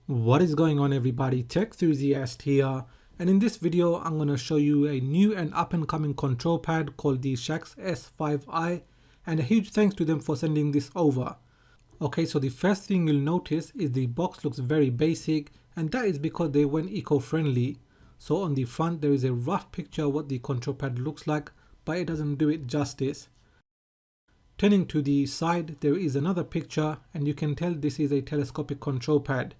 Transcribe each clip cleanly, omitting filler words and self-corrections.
What is going on, everybody? Tech enthusiast here, and in this video I'm going to show you a new and up and coming control pad called the Shaks S5i, and a huge thanks to them for sending this over. Okay, so the first thing you'll notice is the box looks very basic, and that is because they went eco-friendly. So on the front there is a rough picture of what the control pad looks like, but it doesn't do it justice. Turning to the side, there is another picture, and you can tell this is a telescopic control pad.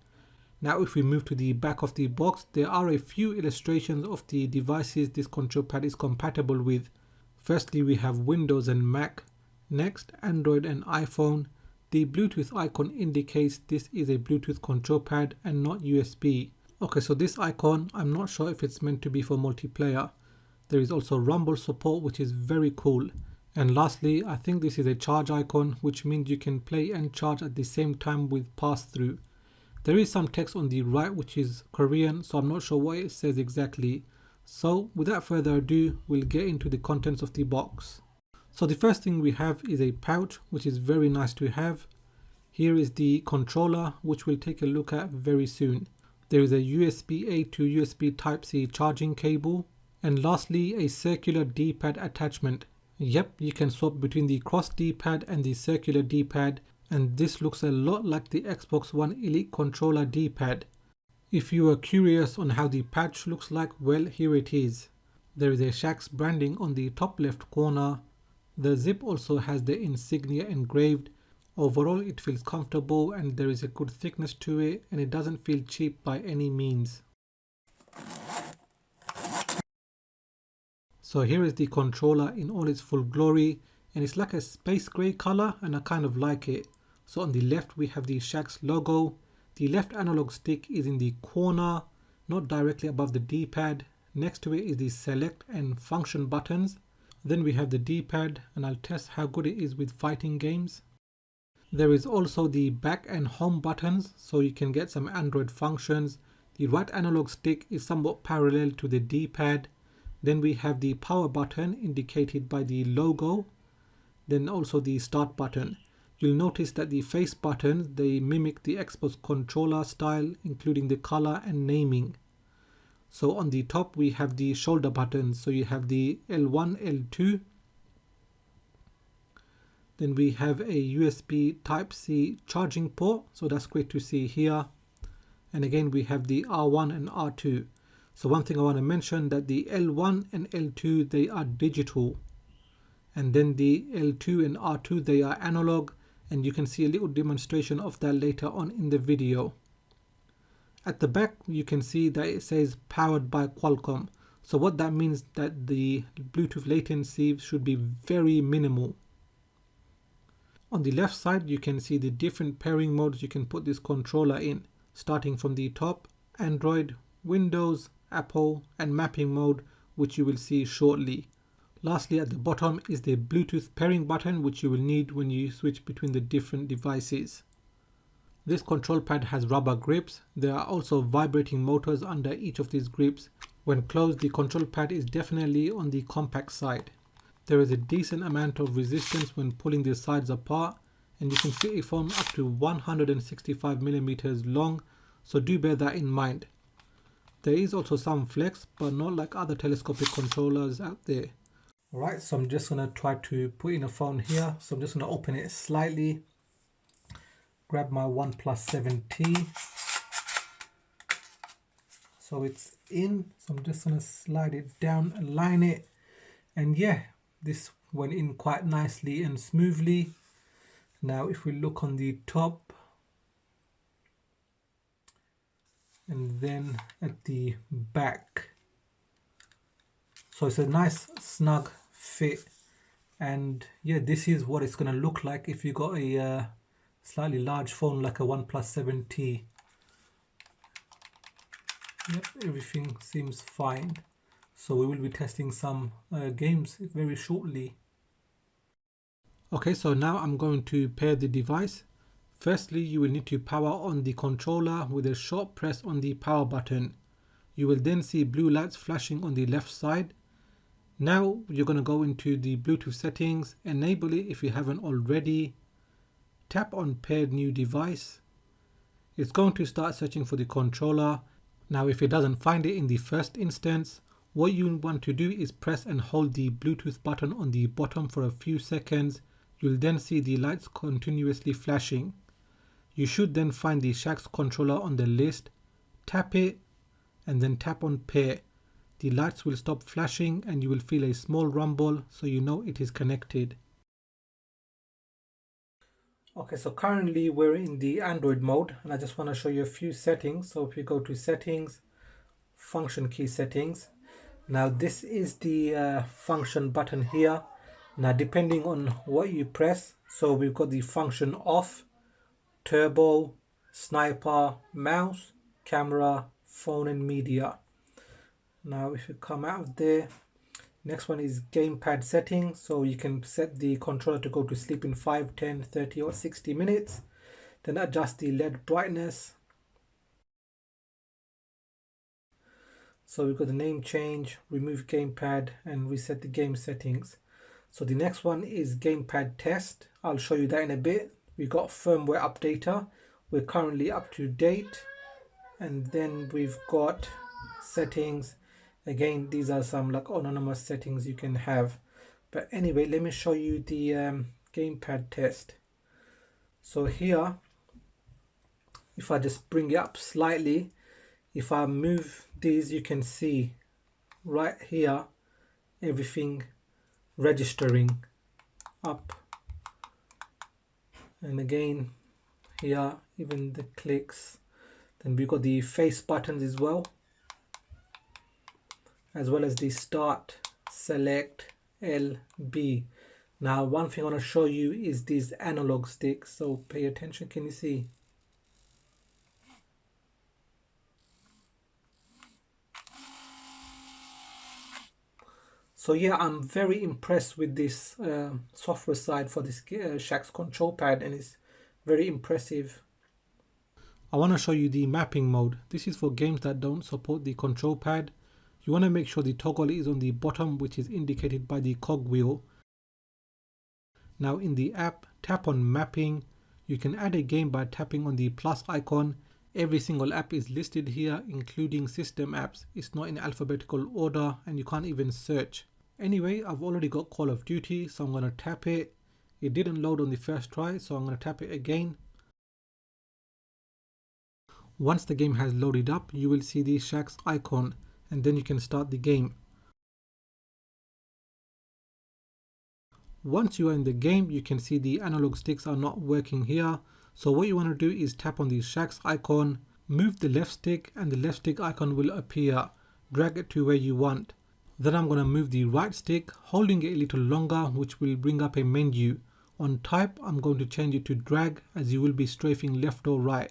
Now if we move to the back of the box, there are a few illustrations of the devices this control pad is compatible with. Firstly, we have Windows and Mac, next Android and iPhone. The Bluetooth icon indicates this is a Bluetooth control pad and not USB. Okay, so this icon, I'm not sure if it's meant to be for multiplayer. There is also Rumble support, which is very cool. And lastly, I think this is a charge icon, which means you can play and charge at the same time with pass-through. There is some text on the right which is Korean, so I'm not sure what it says exactly. So without further ado, we'll get into the contents of the box. So the first thing we have is a pouch, which is very nice to have. Here is the controller, which we'll take a look at very soon. There is a USB-A to USB Type-C charging cable. And lastly, a circular D-pad attachment. Yep, you can swap between the cross D-pad and the circular D-pad, and this looks a lot like the Xbox One Elite controller D-pad. If you are curious on how the patch looks like, well, here it is. There is a Shaks branding on the top left corner. The zip also has the insignia engraved. Overall it feels comfortable and there is a good thickness to it, and it doesn't feel cheap by any means. So here is the controller in all its full glory, and it's like a space grey color, and I kind of like it. So on the left we have the Shaks logo. The left analog stick is in the corner, not directly above the D-pad. Next to it is the select and function buttons. Then we have the D-pad, and I'll test how good it is with fighting games. There is also the back and home buttons, so you can get some Android functions. The right analog stick is somewhat parallel to the D-pad. Then we have the power button indicated by the logo. Then also the start button. You'll notice that the face buttons, they mimic the Xbox controller style, including the color and naming. So on the top we have the shoulder buttons, so you have the L1, L2. Then we have a USB Type-C charging port, so that's great to see here. And again we have the R1 and R2. So one thing I want to mention, that the L1 and L2, they are digital. And then the L2 and R2, they are analog. And you can see a little demonstration of that later on in the video. At the back you can see that it says powered by Qualcomm. So what that means, that the Bluetooth latency should be very minimal. On the left side you can see the different pairing modes you can put this controller in, starting from the top: Android, Windows, Apple, and mapping mode, which you will see shortly. Lastly, at the bottom is the Bluetooth pairing button, which you will need when you switch between the different devices. This control pad has rubber grips. There are also vibrating motors under each of these grips. When closed, the control pad is definitely on the compact side. There is a decent amount of resistance when pulling the sides apart, and you can fit a phone up to 165mm long, so do bear that in mind. There is also some flex, but not like other telescopic controllers out there. Alright, so I'm just going to try to put in a phone here. So I'm just going to open it slightly. Grab my OnePlus 7T. So it's in. So I'm just going to slide it down, align it. And yeah, this went in quite nicely and smoothly. Now if we look on the top, and then at the back, so it's a nice snug fit, and yeah, this is what it's going to look like if you got a slightly large phone like a OnePlus 7T. Yep, everything seems fine. So we will be testing some games very shortly. Okay, so now I'm going to pair the device. Firstly, you will need to power on the controller with a short press on the power button. You will then see blue lights flashing on the left side. Now you're going to go into the Bluetooth settings, enable it if you haven't already. Tap on paired new device. It's going to start searching for the controller. Now if it doesn't find it in the first instance, what you want to do is press and hold the Bluetooth button on the bottom for a few seconds. You'll then see the lights continuously flashing. You should then find the Shaks controller on the list, tap it, and then tap on pair. The lights will stop flashing and you will feel a small rumble, so you know it is connected. Okay, so currently we're in the Android mode and I just want to show you a few settings. So if you go to settings, function key settings. Now this is the function button here. Now depending on what you press, so we've got the function off, turbo, sniper, mouse, camera, phone and media. Now if you come out of there, next one is gamepad settings. So you can set the controller to go to sleep in 5, 10, 30 or 60 minutes. Then adjust the LED brightness. So we've got the name change, remove gamepad and reset the game settings. So the next one is gamepad test. I'll show you that in a bit. We've got firmware updater. We're currently up to date. And then we've got settings. Again, these are some like anonymous settings you can have. But anyway, let me show you the gamepad test. So here, if I just bring it up slightly, if I move these, you can see right here everything registering up, and again here even the clicks. Then we've got the face buttons as well as the start, select, L, B. Now one thing I want to show you is these analog sticks, so pay attention. Can you see? So yeah, I'm very impressed with this software side for this Shaks control pad, and it's very impressive. I want to show you the mapping mode. This is for games that don't support the control pad. You want to make sure the toggle is on the bottom, which is indicated by the cogwheel. Now in the app, tap on mapping. You can add a game by tapping on the plus icon. Every single app is listed here, including system apps. It's not in alphabetical order and you can't even search. Anyway, I've already got Call of Duty, so I'm going to tap it. It didn't load on the first try, so I'm going to tap it again. Once the game has loaded up, you will see the Shaks icon, and then you can start the game. Once you are in the game, you can see the analog sticks are not working here. So what you want to do is tap on the Shaks icon, move the left stick, and the left stick icon will appear. Drag it to where you want. Then I'm going to move the right stick, holding it a little longer, which will bring up a menu. On type, I'm going to change it to drag, as you will be strafing left or right.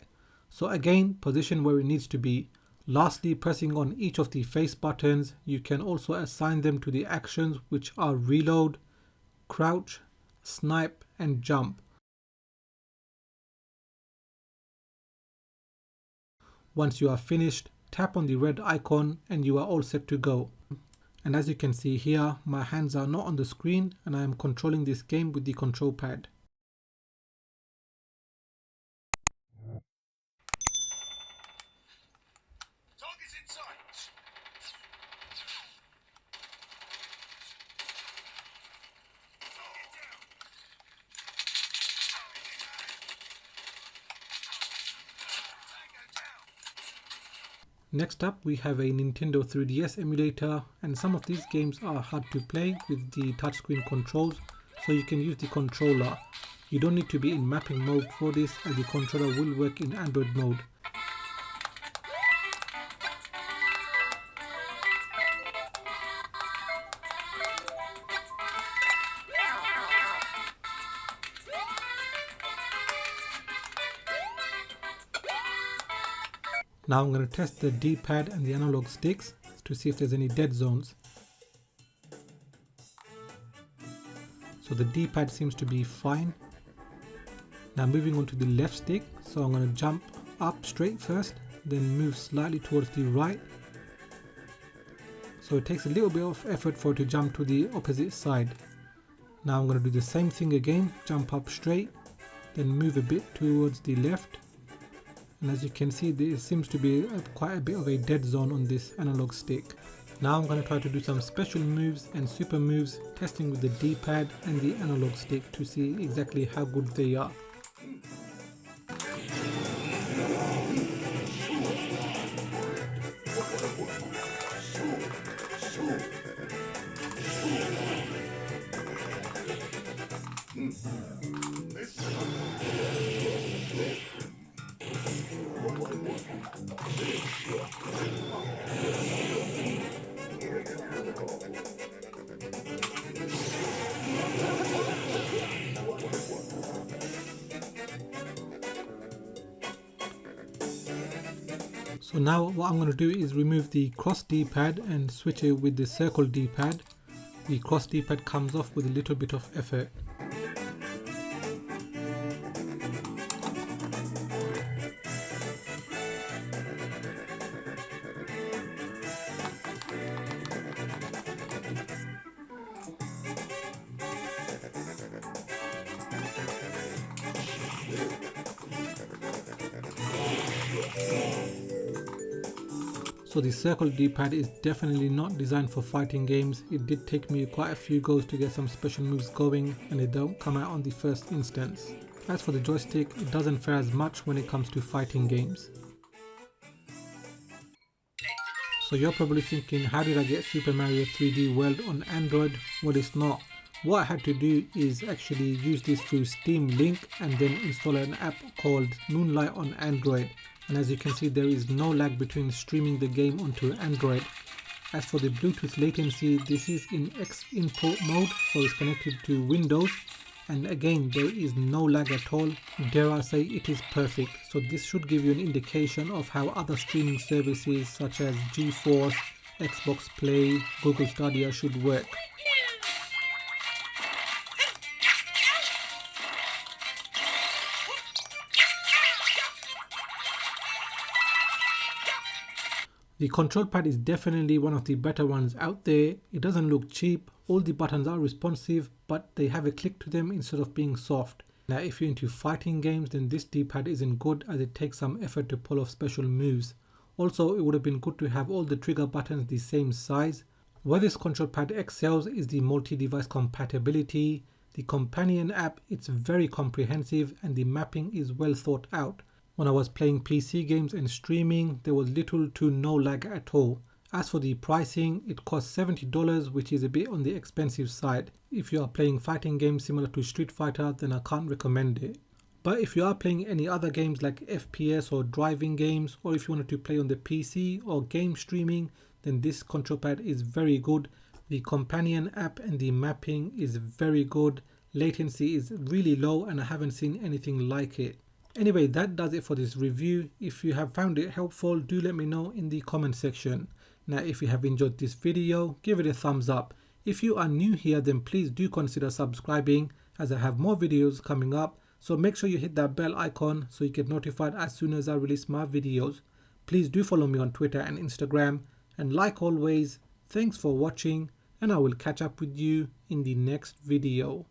So again, position where it needs to be. Lastly, pressing on each of the face buttons, you can also assign them to the actions, which are reload, crouch, snipe and jump. Once you are finished, tap on the red icon and you are all set to go. And as you can see here, my hands are not on the screen and I am controlling this game with the control pad. Target's in sight. Target down. Tango down. Next up, we have a Nintendo 3DS emulator, and some of these games are hard to play with the touchscreen controls, so you can use the controller. You don't need to be in mapping mode for this, as the controller will work in Android mode. Now I'm going to test the D-pad and the analog sticks to see if there's any dead zones. So the D-pad seems to be fine. Now moving on to the left stick, so I'm going to jump up straight first, then move slightly towards the right. So it takes a little bit of effort for it to jump to the opposite side. Now I'm going to do the same thing again, jump up straight, then move a bit towards the left. and as you can see there seems to be quite a bit of a dead zone on this analog stick. Now I'm going to try to do some special moves and super moves, testing with the D-pad and the analog stick to see exactly how good they are. So now what I'm going to do is remove the cross D-pad and switch it with the circle D-pad. The cross D-pad comes off with a little bit of effort. So the circle D-pad is definitely not designed for fighting games. It did take me quite a few goes to get some special moves going, and they don't come out on the first instance. As for the joystick, it doesn't fare as much when it comes to fighting games. So you're probably thinking, how did I get Super Mario 3D World on Android? Well, it's not. What I had to do is actually use this through Steam Link and then install an app called Moonlight on Android. And as you can see, there is no lag between streaming the game onto Android. As for the Bluetooth latency, this is in X input mode, so it's connected to Windows. And again, there is no lag at all. Dare I say, it is perfect. So this should give you an indication of how other streaming services such as GeForce, Xbox Play, Google Stadia should work. The control pad is definitely one of the better ones out there. It doesn't look cheap, all the buttons are responsive, but they have a click to them instead of being soft. Now if you're into fighting games, then this D-pad isn't good as it takes some effort to pull off special moves. Also, it would have been good to have all the trigger buttons the same size. Where this control pad excels is the multi-device compatibility. The companion app, it's very comprehensive and the mapping is well thought out. When I was playing PC games and streaming, there was little to no lag at all. As for the pricing, it costs $70, which is a bit on the expensive side. If you are playing fighting games similar to Street Fighter, then I can't recommend it. But if you are playing any other games like FPS or driving games, or if you wanted to play on the PC or game streaming, then this control pad is very good. The companion app and the mapping is very good. Latency is really low and I haven't seen anything like it. Anyway, that does it for this review. If you have found it helpful, do let me know in the comment section. Now, if you have enjoyed this video, give it a thumbs up. If you are new here, then please do consider subscribing as I have more videos coming up. So make sure you hit that bell icon so you get notified as soon as I release my videos. Please do follow me on Twitter and Instagram. And like always, thanks for watching and I will catch up with you in the next video.